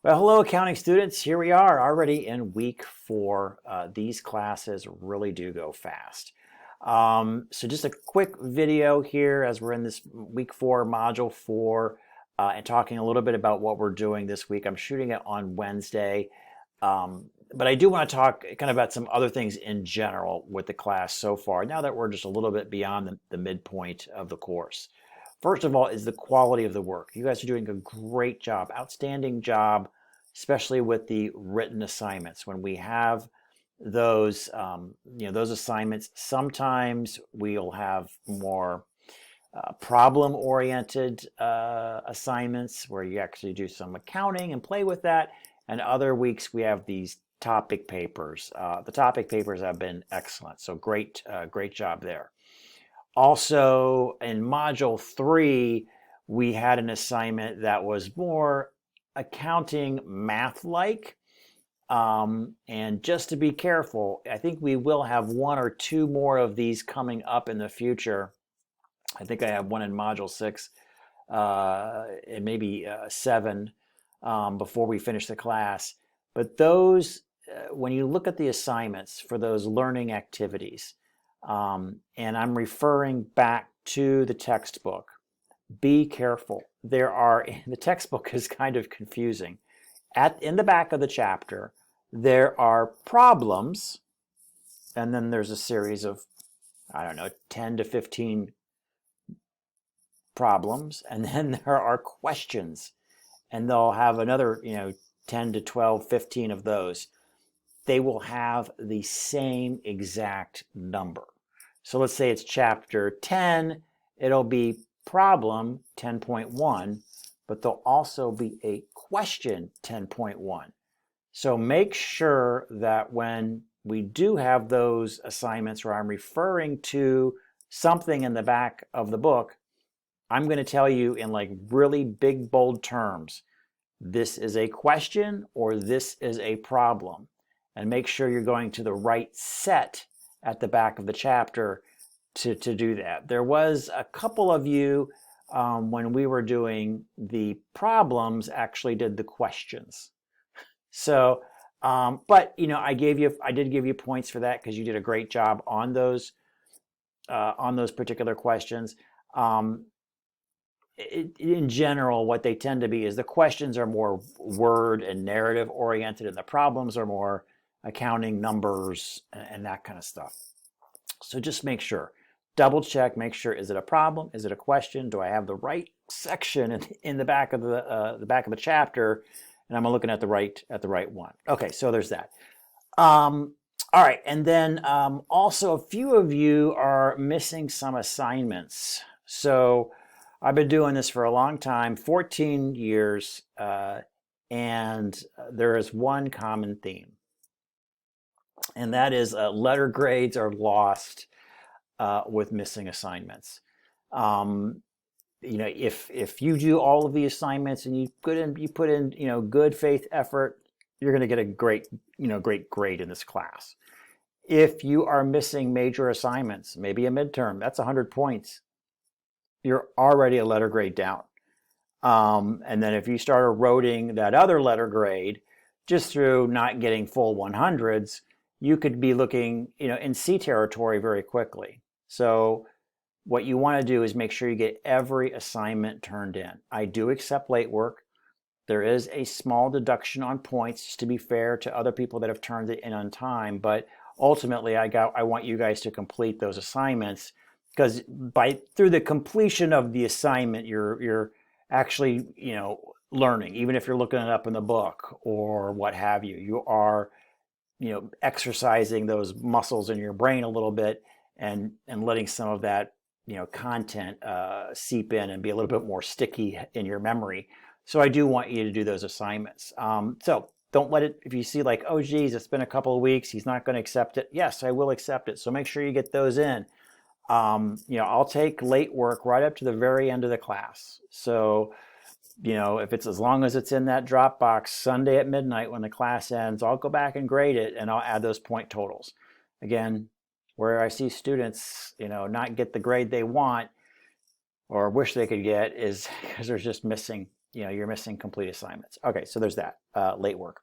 Well, hello, accounting students. Here we are already in week 4. These classes really do go fast. So just a quick video here as we're in this week 4, module 4, and talking a little bit about what we're doing this week. I'm shooting it on Wednesday, but I do want to talk kind of about some other things in general with the class so far, now that we're just a little bit beyond the midpoint of the course. First of all is the quality of the work. You guys are doing a great job, outstanding job, especially with the written assignments. When we have those, those assignments, sometimes we'll have more problem-oriented assignments where you actually do some accounting and play with that. And other weeks we have these topic papers. The topic papers have been excellent, so great job there. Also, in Module 3, we had an assignment that was more accounting math-like. And just to be careful, I think we will have 1 or 2 more of these coming up in the future. I think I have one in Module 6 and maybe 7 before we finish the class. But those, when you look at the assignments for those learning activities, and I'm referring back to the textbook. Be careful. The textbook is kind of confusing. In the back of the chapter, there are problems, and then there's a series of, 10 to 15 problems, and then there are questions, and they'll have another, 10 to 12, 15 of those. They will have the same exact number. So let's say it's chapter 10, it'll be problem 10.1, but there'll also be a question 10.1. So make sure that when we do have those assignments where I'm referring to something in the back of the book, I'm going to tell you in like really big, bold terms, this is a question or this is a problem. And make sure you're going to the right set at the back of the chapter to do that. There was a couple of you when we were doing the problems actually did the questions. So, but I did give you points for that because you did a great job on those particular questions. In general, what they tend to be is the questions are more word and narrative oriented, and the problems are more accounting, numbers, and that kind of stuff. So just make sure, double check, make sure, is it a problem? Is it a question? Do I have the right section in the back of the chapter? And I'm looking at the right one. Okay, so there's that. All right, and then also a few of you are missing some assignments. So I've been doing this for a long time, 14 years, and there is one common theme. And that is letter grades are lost with missing assignments. If you do all of the assignments and you put in good faith effort, you're going to get a great grade in this class. If you are missing major assignments, maybe a midterm, that's 100 points. You're already a letter grade down. And then if you start eroding that other letter grade just through not getting full 100s, you could be looking, in C territory very quickly. So what you want to do is make sure you get every assignment turned in. I do accept late work. There is a small deduction on points just to be fair to other people that have turned it in on time, but ultimately I want you guys to complete those assignments, because through the completion of the assignment, you're actually, learning. Even if you're looking it up in the book or what have you, you are exercising those muscles in your brain a little bit and letting some of that, content seep in and be a little bit more sticky in your memory. So I do want you to do those assignments. So don't let it, if you see like, oh geez, it's been a couple of weeks, he's not going to accept it. Yes, I will accept it. So make sure you get those in. I'll take late work right up to the very end of the class. So if it's, as long as it's in that Dropbox Sunday at midnight when the class ends, I'll go back and grade it and I'll add those point totals. Again, where I see students, not get the grade they want or wish they could get is because they're just missing you're missing complete assignments. Okay, so there's that late work.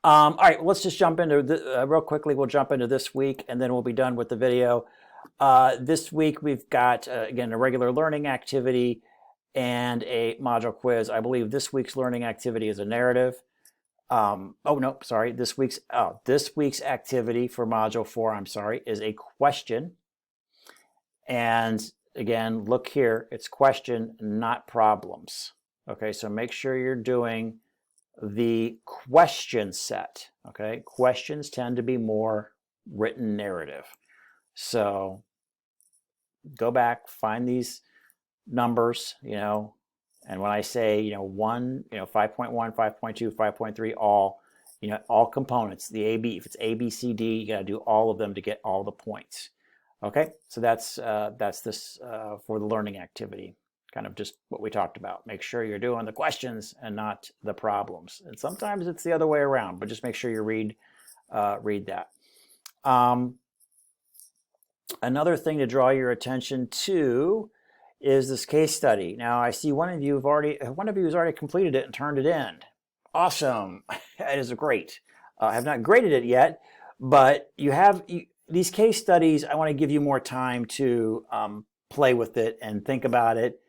All right, let's just jump into real quickly. We'll jump into this week, and then we'll be done with the video. This week we've got again a regular learning activity and a module quiz. I believe this week's learning activity is a narrative. Oh no, sorry. This week's activity for module 4, I'm sorry, is a question. And again, look here, it's question, not problems. Okay, so make sure you're doing the question set. Okay, questions tend to be more written narrative. So go back, find these numbers, and when I say, 1, 5.1, 5.2, 5.3, all components, the AB, if it's A, B, C, D, you got to do all of them to get all the points. Okay, so that's this for the learning activity, kind of just what we talked about. Make sure you're doing the questions and not the problems. And sometimes it's the other way around, but just make sure you read that. Another thing to draw your attention to is this case study. Now I see one of you has already completed it and turned it in. Awesome, that is great. I have not graded it yet, but these case studies. I want to give you more time to play with it and think about it.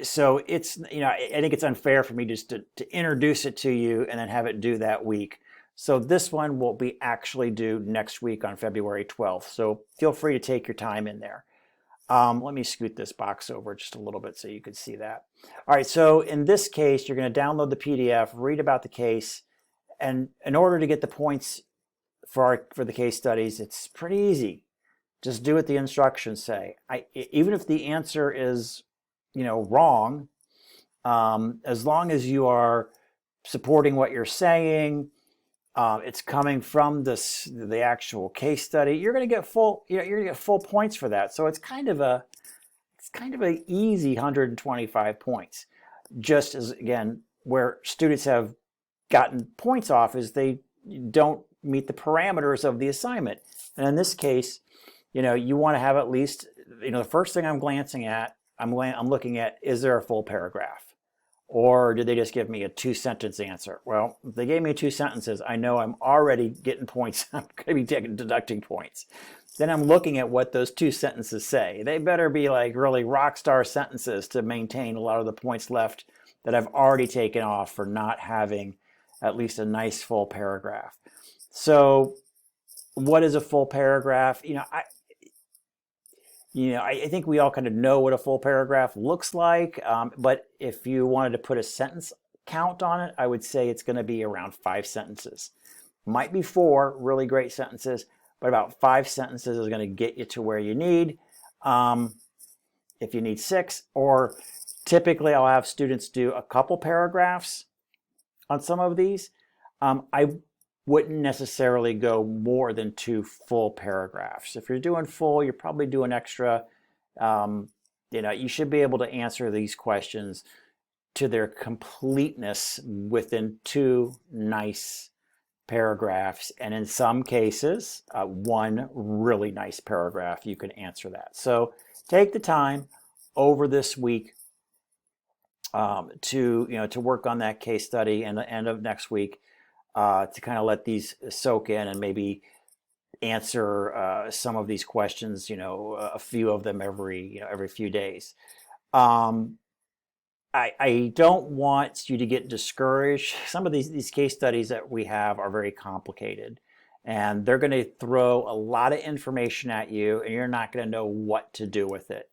So it's, I think it's unfair for me just to introduce it to you and then have it due that week. So this one will be actually due next week on February 12th. So feel free to take your time in there. Let me scoot this box over just a little bit so you can see that. All right, so in this case, you're going to download the PDF, read about the case, and in order to get the points for the case studies, it's pretty easy. Just do what the instructions say. Even if the answer is, wrong, as long as you are supporting what you're saying, it's coming from the actual case study, you're going to get full points for that. So it's kind of a easy 125 points. Just as, again, where students have gotten points off is they don't meet the parameters of the assignment. And in this case, you want to have at least, the first thing I'm looking at, is there a full paragraph? Or did they just give me a 2-sentence answer? Well, if they gave me 2 sentences, I know I'm already getting points. I'm going to be deducting points. Then I'm looking at what those 2 sentences say. They better be like really rock star sentences to maintain a lot of the points left that I've already taken off for not having at least a nice full paragraph. So what is a full paragraph? I think we all kind of know what a full paragraph looks like, but if you wanted to put a sentence count on it, I would say it's going to be around 5 sentences. Might be 4 really great sentences, but about 5 sentences is going to get you to where you need. If you need 6, or typically I'll have students do a couple paragraphs on some of these. I wouldn't necessarily go more than 2 full paragraphs. If you're doing full, you're probably doing extra. You should be able to answer these questions to their completeness within 2 nice paragraphs. And in some cases, 1 really nice paragraph, you can answer that. So take the time over this week to work on that case study, and the end of next week to kind of let these soak in and maybe answer some of these questions, a few of them every few days. I don't want you to get discouraged. Some of these case studies that we have are very complicated, and they're going to throw a lot of information at you, and you're not going to know what to do with it.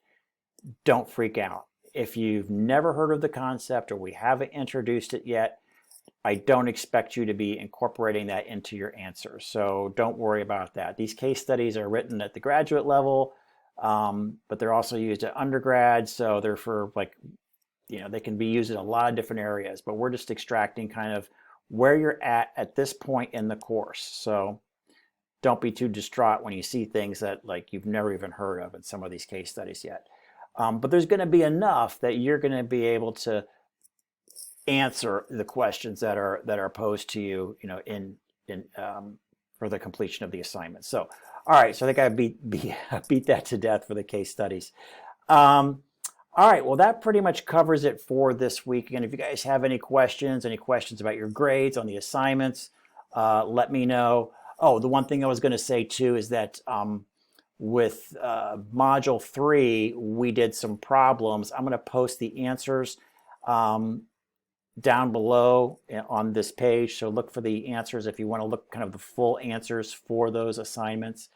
Don't freak out. If you've never heard of the concept or we haven't introduced it yet, I don't expect you to be incorporating that into your answers. So don't worry about that. These case studies are written at the graduate level, but they're also used at undergrad. So they're for they can be used in a lot of different areas, but we're just extracting kind of where you're at this point in the course. So don't be too distraught when you see things that you've never even heard of in some of these case studies yet. But there's going to be enough that you're going to be able to answer the questions that are posed to you, for the completion of the assignment. So, all right. So I think I beat that to death for the case studies. All right, well, that pretty much covers it for this week. And if you guys have any questions about your grades on the assignments, let me know. Oh, the one thing I was going to say too is that with Module 3, we did some problems. I'm going to post the answers down below on this page. So look for the answers if you want to look kind of the full answers for those assignments.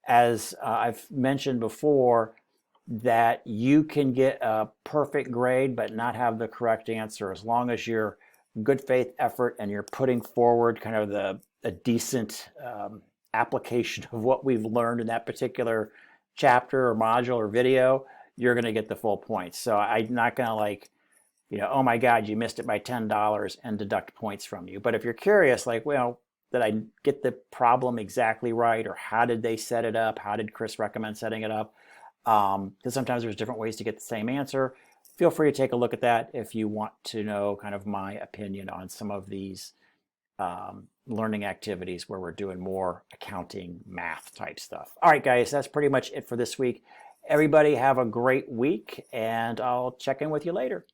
As I've mentioned before, that you can get a perfect grade but not have the correct answer as long as you're good faith effort and you're putting forward kind of a decent application of what we've learned in that particular chapter or module or video, you're going to get the full points. So I'm not going to like, oh my God, you missed it by $10 and deduct points from you. But if you're curious, like, well, did I get the problem exactly right? Or how did they set it up? How did Chris recommend setting it up? Because sometimes there's different ways to get the same answer. Feel free to take a look at that if you want to know kind of my opinion on some of these learning activities where we're doing more accounting, math type stuff. All right, guys, that's pretty much it for this week. Everybody have a great week, and I'll check in with you later.